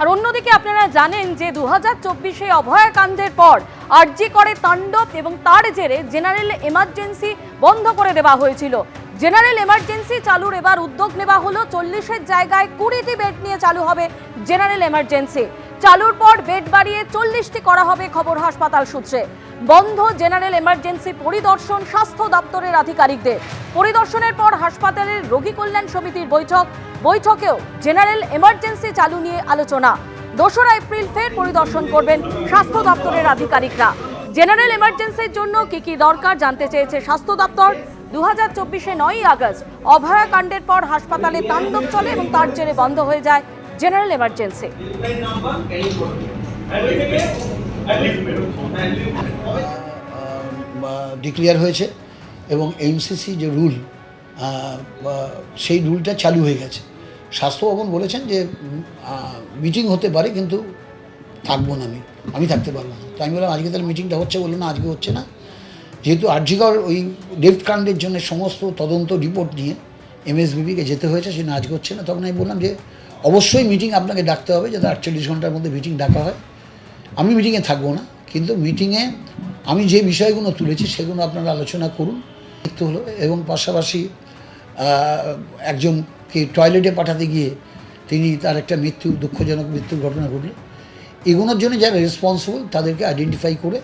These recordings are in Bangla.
আর অন্যদিকে আপনারা জানেন যে 2024 অভয়াকাণ্ডের পর আরজি করে তাণ্ডব এবং তার জেরে জেনারেল এমার্জেন্সি বন্ধ করে দেওয়া হয়েছিল। জেনারেল এমার্জেন্সি চালুর এবার উদ্যোগ নেওয়া হলো, 40-এর জায়গায় 20টি বেড নিয়ে চালু হবে জেনারেল এমার্জেন্সি। চালুর পর বেড বাড়িয়ে 40টি করা হবে, খবর হাসপাতাল সূত্রে। বন্ধ জেনারেল এমার্জেন্সি পরিদর্শন স্বাস্থ্য দপ্তরের আধিকারিকদের। পরিদর্শনের পর হাসপাতালের রোগী কল্যাণ সমিতির বৈঠকেও জেনারেল এমার্জেন্সি চালু নিয়ে আলোচনা। 2রা এপ্রিল ফের পরিদর্শন করবেন স্বাস্থ্য দপ্তরের আধিকারিকরা। জেনারেল এমার্জেন্সির জন্য কি কি দরকার জানতে চেয়েছে স্বাস্থ্য দপ্তর। 2024 9ই আগস্ট অভয়াকাণ্ডের পর হাসপাতালে তাণ্ডব চলে এবং তার জেরে বন্ধ হয়ে যায় জেনারেল এমার্জেন্সি। ডিক্লেয়ার হয়েছে এবং এমসিসি যে রুল সেই রুলটা চালু হয়ে গেছে। স্বাস্থ্য ভবন বলেছেন যে মিটিং হতে পারে কিন্তু থাকবো না, আমি থাকতে পারবো না। তো আমি বললাম আজকে তাহলে মিটিংটা হচ্ছে, বললো না আজকে হচ্ছে না, যেহেতু আরজিকর ওই ডেথ কাণ্ডের জন্য সমস্ত তদন্ত রিপোর্ট নিয়ে এমএসবিবিকে যেতে হয়েছে, সেটা আজকে হচ্ছে না। তখন আমি বললাম যে অবশ্যই মিটিং আপনাকে ডাকতে হবে, যাতে 48 ঘন্টার মধ্যে মিটিং ডাকা হয়। আমি মিটিংয়ে থাকবো না, কিন্তু মিটিংয়ে আমি যে বিষয়গুলো তুলেছি সেগুলো আপনারা আলোচনা করুন, দেখতে হলো। এবং পাশাপাশি একজনকে টয়লেটে পাঠাতে গিয়ে তার একটা দুঃখজনক মৃত্যুর ঘটনা ঘটল। এগুলোর জন্য যারা রেসপন্সিবল তাদেরকে আইডেন্টিফাই করে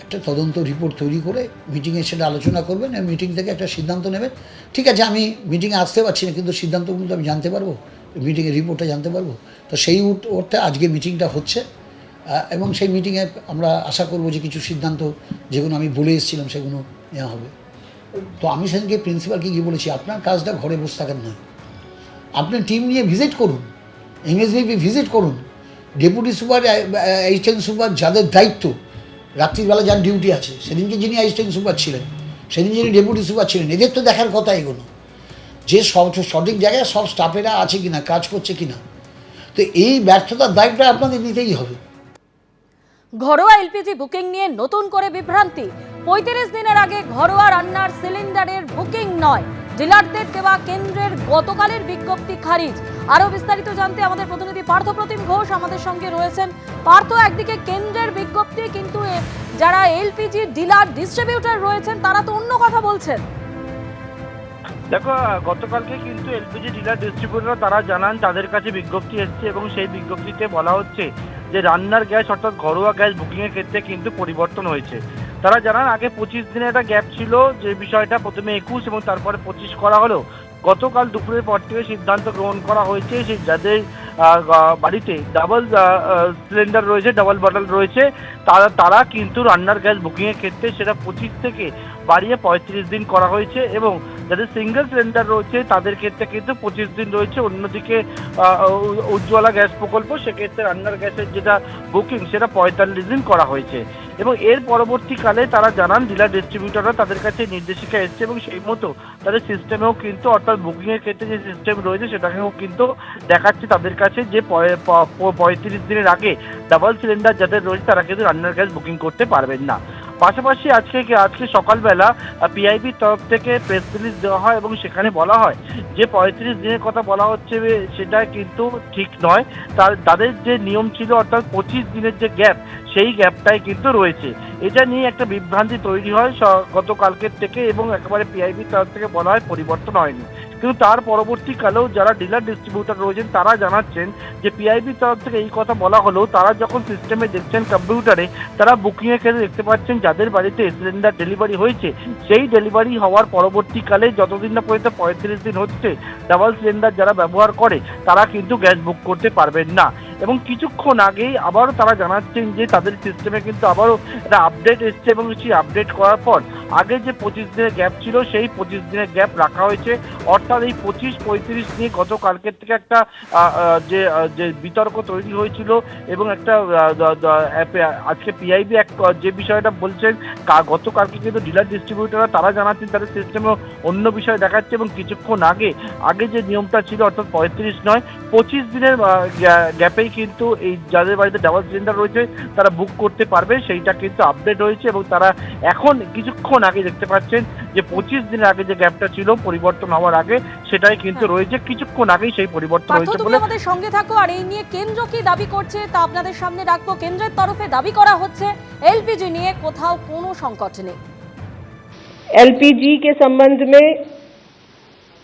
একটা তদন্ত রিপোর্ট তৈরি করে মিটিংয়ে সেটা আলোচনা করবেন এবং মিটিং থেকে একটা সিদ্ধান্ত নেবেন। ঠিক আছে, আমি মিটিংয়ে আসতে পারছি না, কিন্তু সিদ্ধান্তগুলো তো আমি জানতে পারবো, মিটিংয়ের রিপোর্টটা জানতে পারবো। তো সেই ওরটা আজকে মিটিংটা হচ্ছে এবং সেই মিটিংয়ে আমরা আশা করব যে কিছু সিদ্ধান্ত যেগুলো আমি বলে এসেছিলাম সেগুলো নেওয়া হবে। তো আমি সেদিনকে প্রিন্সিপালকে গিয়ে বলেছি, আপনার কাজটা ঘরে বসে থাকার নয়, আপনি টিম নিয়ে ভিজিট করুন, এমএসবিবি ভিজিট করুন, ডেপুটি সুপার অ্যাসিস্ট্যান্ট সুপার যাদের দায়িত্ব, রাত্রিবেলা যার ডিউটি আছে, সেদিনকে যিনি অ্যাসিস্ট্যান্ট সুপার ছিলেন, সেদিন যিনি ডেপুটি সুপার ছিলেন, এদের তো দেখার কথা এগুলো, যে সঠিক জায়গায় সব স্টাফেরা আছে কিনা, কাজ করছে কিনা। তো এই ব্যর্থতার দায়িত্বটা আপনাদের নিতেই হবে। ঘরোয়া এলপিজি বুকিং নিয়ে নতুন করে বিভ্রান্তি। 35 দিনের আগে ঘরোয়া রান্নার সিলিন্ডারের বুকিং নয়, ডিলারদের দেওয়া কেন্দ্রের গতকালের বিজ্ঞপ্তি খারিজ। আরও বিস্তারিত জানতে আমাদের প্রতিনিধি পার্থপ্রতিম ঘোষ আমাদের সঙ্গে রয়েছেন। পার্থ, একদিকে কেন্দ্রের বিজ্ঞপ্তি, কিন্তু যারা এলপিজি ডিলার ডিস্ট্রিবিউটর রয়েছেন তারা তো অন্য কথা বলছেন। দেখো, গতকালকে কিন্তু এলপিজি ডিলার ডিস্ট্রিবিউটর তারা জানান তাদের কাছে বিজ্ঞপ্তি এসছে এবং সেই বিজ্ঞপ্তিতে বলা হচ্ছে যে রান্নার গ্যাস অর্থাৎ ঘরোয়া গ্যাস বুকিংয়ের ক্ষেত্রে কিন্তু পরিবর্তন হয়েছে। তারা জানান আগে 25 দিনের একটা গ্যাপ ছিল, যে বিষয়টা প্রথমে 21 এবং তারপরে 25 করা হলো। গতকাল দুপুরের পর থেকে সিদ্ধান্ত গ্রহণ করা হয়েছে সেই যাদের বাড়িতে ডাবল সিলিন্ডার রয়েছে, ডাবল বটল রয়েছে, তারা কিন্তু রান্নার গ্যাস বুকিংয়ের ক্ষেত্রে সেটা 25 থেকে বাড়িয়ে 35 দিন করা হয়েছে এবং যাদের সিঙ্গেল সিলিন্ডার রয়েছে তাদের ক্ষেত্রে কিন্তু 25 দিন রয়েছে। অন্যদিকে উজ্জ্বলা গ্যাস প্রকল্প, সেক্ষেত্রে রান্নার গ্যাসের যেটা বুকিং সেটা 45 দিন করা হয়েছে। এবং এর পরবর্তীকালে তারা জানান ডিলার ডিস্ট্রিবিউটররা তাদের কাছে নির্দেশিকা এসছে এবং সেই মতো তাদের সিস্টেমেও কিন্তু অর্থাৎ বুকিংয়ের ক্ষেত্রে যে সিস্টেম রয়েছে সেটাকেও কিন্তু দেখাচ্ছে তাদের কাছে যে 35 দিনের আগে ডাবল সিলিন্ডার যাদের রয়েছে তারা কিন্তু রান্নার গ্যাস বুকিং করতে পারবেন না। পাশাপাশি আজকে সকালবেলা পিআইবির তরফ থেকে প্রেস রিলিজ দেওয়া হয় এবং সেখানে বলা হয় যে 35 দিনের কথা বলা হচ্ছে সেটা কিন্তু ঠিক নয়, তাদের যে নিয়ম ছিল অর্থাৎ 25 দিনের যে গ্যাপ সেই গ্যাপটাই কিন্তু রয়েছে। এটা নিয়ে একটা বিভ্রান্তি তৈরি হয় গতকালকের থেকে এবং একেবারে পিআইবির তরফ থেকে বলা হয় পরিবর্তন হয়নি। কিন্তু তার পরবর্তীকালেও যারা ডিলার ডিস্ট্রিবিউটর রয়েছেন তারা জানাচ্ছেন যে পিআইবির তরফ থেকে এই কথা বলা হলেও তারা যখন সিস্টেমে দেখছেন কম্পিউটারে, তারা বুকিংয়ের ক্ষেত্রে দেখতে পাচ্ছেন যাদের বাড়িতে সিলিন্ডার ডেলিভারি হয়েছে সেই ডেলিভারি হওয়ার পরবর্তীকালে যতদিন না পর্যন্ত 35 দিন হচ্ছে ডাবল সিলিন্ডার যারা ব্যবহার করে তারা কিন্তু গ্যাস বুক করতে পারবেন না। এবং কিছুক্ষণ আগেই আবারও তারা জানাচ্ছেন যে তাদের সিস্টেমে কিন্তু আবারও একটা আপডেট এসছে এবং সেই আপডেট করার পর আগে যে 25 দিনের গ্যাপ ছিল সেই 25 দিনের গ্যাপ রাখা হয়েছে। অর্থাৎ এই 25-35 নিয়ে গতকালকের থেকে একটা যে বিতর্ক তৈরি হয়েছিল এবং একটা আজকে পিআইবি যে বিষয়টা বলছেন গতকালকে কিন্তু ডিলার ডিস্ট্রিবিউটররা তারা জানাচ্ছেন তাদের সিস্টেমে অন্য বিষয় দেখাচ্ছে এবং কিছুক্ষণ আগে যে নিয়মটা ছিল অর্থাৎ 35 নয় 25 দিনের গ্যাপেই থেকেই কিন্তু এই যাদের বাড়িতে ডাবল সিলিন্ডার রয়েছে তারা বুক করতে পারবে, সেইটা কিন্তু আপডেট হয়েছে। এবং তারা এখন কিছুক্ষণ আগে দেখতে পাচ্ছেন যে 25 দিনের আগে যে গ্যাপটা ছিল পরিবর্তন হওয়ার আগে, সেটাই কিন্তু রয়েছে, কিছুক্ষণ আগেই সেই পরিবর্তন পার্থ, হয়েছে তুমি বলে। আমাদের সঙ্গে থাকো। আর এই নিয়ে কেন্দ্র কি দাবি করছে তা আপনাদের সামনে রাখবো। কেন্দ্রের তরফে দাবি করা হচ্ছে এলপিজি নিয়ে কোথাও কোনো সংকট নেই। एलपीजी के संबंध में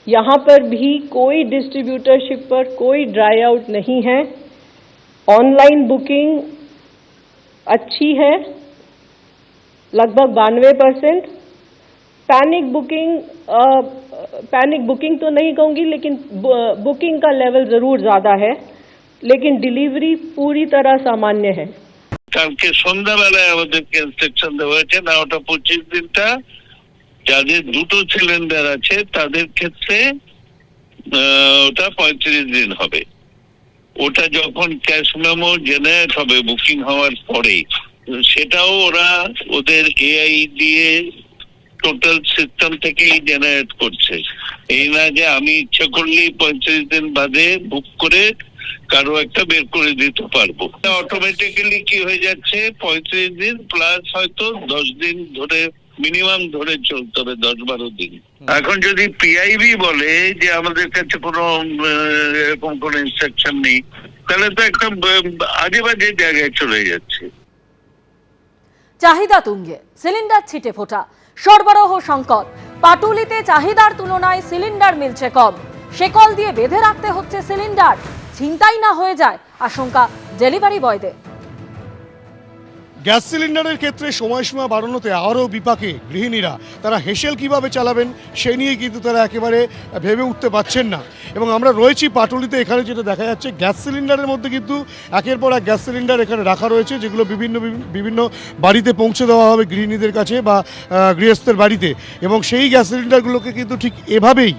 यहाँ पर भी कोई डिस्ट्रीब्यूटरशिप पर कोई ड्राई आउट नहीं है। ऑनलाइन बुकिंग अच्छी है, लगभग 92%। पैनिक बुकिंग तो नहीं कहूँगी, लेकिन बुकिंग का लेवल ज़रूर ज़्यादा है, लेकिन डिलीवरी पूरी तरह सामान्य है। কালকে সন্ধ্যাবেলায় আমাদেরকে ইনস্ট্রাকশন দেওয়া হয়েছে না, ওটা 25 দিনটা যাদের দুটো সিলিন্ডার আছে তাদের ক্ষেত্রে ওটা 35 দিন হবে। ওটা যখন ক্যাশ মেমো জেনারেট হবে বুকিং হওয়ার পরে, সেটাও ওরা ওদের এআই দিয়ে টোটাল সিস্টেম থেকেই জেনারেট করছে। এই না যে আমি ইচ্ছা করলেই 35 দিন বাদে বুক করে কারো একটা বের করে দিতে পারবো। অটোমেটিক্যালি কি হয়ে যাচ্ছে, 35 দিন প্লাস হয়তো 10 দিন ধরে মিনিমাম ধরে চলতে হবে, 10-12 দিন। এখন যদি পিআইবি বলে যে আমাদের কাছে কোনো এরকম কোনো ইনস্ট্রাকশন নেই, তাহলে তো একটা আজে বাজে জায়গায় চলে যাচ্ছে। চাহিদা তুঙ্গে, সিলিন্ডার ছিটে ফোটা, সরবরাহ সংকট। পাটুলিতে চাহিদার তুলনায় সিলিন্ডার মিলছে কম, শেকল দিয়ে বেঁধে রাখতে হচ্ছে সিলিন্ডার। ছিনতাই না হয়ে যায় আশঙ্কা ডেলিভারি বয়দের। গ্যাস সিলিন্ডারের ক্ষেত্রে সময়সীমা বাড়ানোতে আরও বিপাকে গৃহিণীরা। তারা হেসেল কিভাবে চালাবেন সেই নিয়ে কিন্তু তারা একেবারে ভেবে উঠতে পারছেন না। এবং আমরা রয়েছি পাটুলিতে, এখানে যেটা দেখা যাচ্ছে গ্যাস সিলিন্ডারের মধ্যে কিন্তু একের পর এক গ্যাস সিলিন্ডার এখানে রাখা রয়েছে, যেগুলো বিভিন্ন বাড়িতে পৌঁছে দেওয়া হবে গৃহিণীদের কাছে বা গৃহস্থের বাড়িতে। এবং সেই গ্যাস সিলিন্ডারগুলোকে কিন্তু ঠিক এভাবেই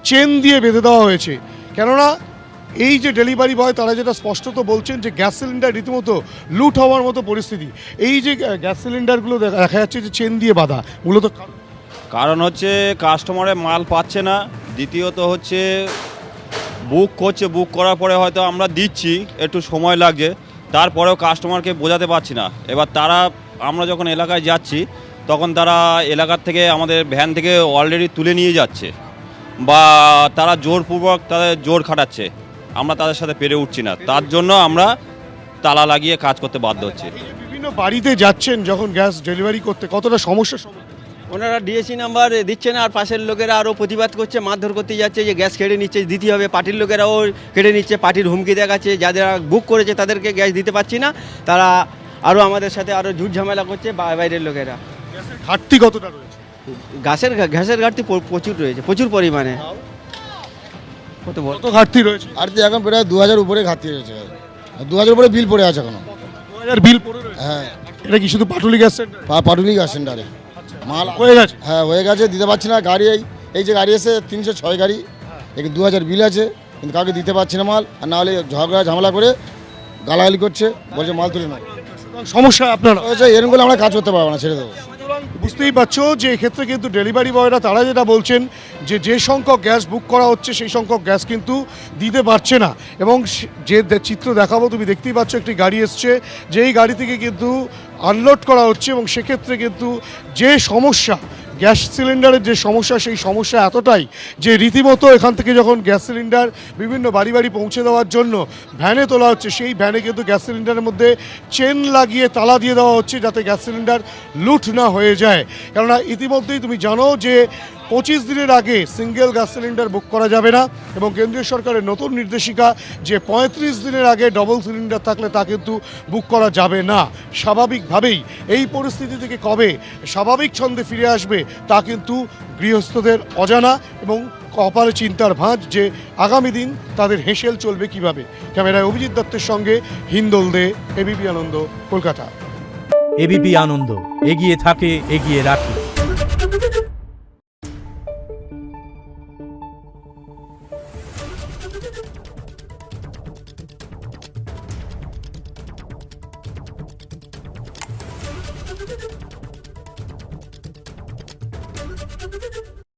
চেন দিয়ে বেঁধে দেওয়া হয়েছে। কেননা এই যে ডেলিভারি বয় তারা যেটা স্পষ্টত বলছেন যে গ্যাস সিলিন্ডার রীতিমতো লুট হওয়ার মতো পরিস্থিতি। এই যে গ্যাস সিলিন্ডারগুলো দেখা যাচ্ছে যে চেন দিয়ে বাঁধা, মূলত কারণ হচ্ছে কাস্টমারে মাল পাচ্ছে না, দ্বিতীয়ত হচ্ছে বুক করছে, বুক করার পরে হয়তো আমরা দিচ্ছি, একটু সময় লাগছে, তারপরেও কাস্টমারকে বোঝাতে পারছি না। এবার তারা, আমরা যখন এলাকায় যাচ্ছি তখন তারা এলাকার থেকে আমাদের ভ্যান থেকে অলরেডি তুলে নিয়ে যাচ্ছে, বা তারা জোরপূর্বক তাদের জোর খাটাচ্ছে, আমরা তাদের সাথে পেরে উঠছি না, তার জন্য আমরা তালা লাগিয়ে কাজ করতে বাধ্য হচ্ছি। বিভিন্ন বাড়িতে যাচ্ছেন যখন গ্যাস ডেলিভারি করতে, কতটা সমস্যার সম্মুখীন? ওনারা ডিএসি নাম্বার দিচ্ছে না, আর পাশের লোকেরা আরও প্রতিবাদ করছে, মারধর করতে যাচ্ছে যে গ্যাস কেড়ে নিচ্ছে, দিতে হবে। পার্টির লোকেরাও কেড়ে নিচ্ছে, পার্টির হুমকি দেখাচ্ছে, যাদের বুক করেছে তাদেরকে গ্যাস দিতে পারছি না, তারা আরও আমাদের সাথে আরও ঝুট ঝামেলা করছে বাইরের লোকেরা। গ্যাসের ঘাটতি কতটা রয়েছে? গ্যাসের ঘাটতি প্রচুর রয়েছে, প্রচুর পরিমাণে। কত কত ঘাটতি রয়েছে? ঘাটতি এখন প্রায় 2000 উপরে ঘাটতি রয়েছে, 2000 উপরে বিল পড়ে আছে এখনো। 2000 বিল পড়ে রয়েছে? হ্যাঁ। এটা কি শুধু Patuli gas centre? Patuli gas সেন্টারে মাল হয়ে গেছে? হ্যাঁ হয়ে গেছে, দিতে পারছি না। গাড়ি এই যে গাড়ি এসে 306 গাড়ি, এখানে 2000 বিল আছে, কিন্তু কাউকে দিতে পারছি না মাল। আর না হলে ঝগড়া ঝামেলা করে গালাগালি করছে, বলছে মাল তুলে নাও। সমস্যা আপনারা হয়েছে, এরকম করে আমরা কাজ করতে পারবো না, ছেড়ে দেবো। বুঝতেই পারছো যে এক্ষেত্রে কিন্তু ডেলিভারি বয়রা তারা যেটা বলছেন যে সংখ্যক গ্যাস বুক করা হচ্ছে সেই সংখ্যক গ্যাস কিন্তু দিতে পারছে না। এবং যে চিত্র দেখাবো তুমি দেখতেই পাচ্ছ, একটি গাড়ি এসছে, যেই গাড়ি থেকে কিন্তু আনলোড করা হচ্ছে। এবং সেক্ষেত্রে কিন্তু যে সমস্যা, গ্যাস সিলিন্ডারের যে সমস্যা, সেই সমস্যা এতটাই যে রীতিমতো এখান থেকে যখন গ্যাস সিলিন্ডার বিভিন্ন বাড়ি বাড়ি পৌঁছে দেওয়ার জন্য ভ্যানে তোলা হচ্ছে, সেই ভ্যানে কিন্তু গ্যাস সিলিন্ডারের মধ্যে চেন লাগিয়ে তালা দিয়ে দেওয়া হচ্ছে, যাতে গ্যাস সিলিন্ডার লুট না হয়ে যায়। কেননা ইতিমধ্যেই তুমি জানো যে 25 দিনের আগে সিঙ্গেল গ্যাস সিলিন্ডার বুক করা যাবে না। এবং কেন্দ্রীয় সরকারের নতুন নির্দেশিকা যে 35 দিনের আগে ডবল সিলিন্ডার থাকলে তা কিন্তু বুক করা যাবে না। স্বাভাবিকভাবেই এই পরিস্থিতি থেকে কবে স্বাভাবিক ছন্দে ফিরে আসবে তা কিন্তু গৃহস্থদের অজানা, এবং কপালে চিন্তার ভাঁজ যে আগামী দিন তাদের হেসেল চলবে কিভাবে। ক্যামেরায় অভিজিৎ দত্তের সঙ্গে হিন্দোল দে, এবিপি আনন্দ, কলকাতা। এবিপি আনন্দ, এগিয়ে থাকে, এগিয়ে রাখে।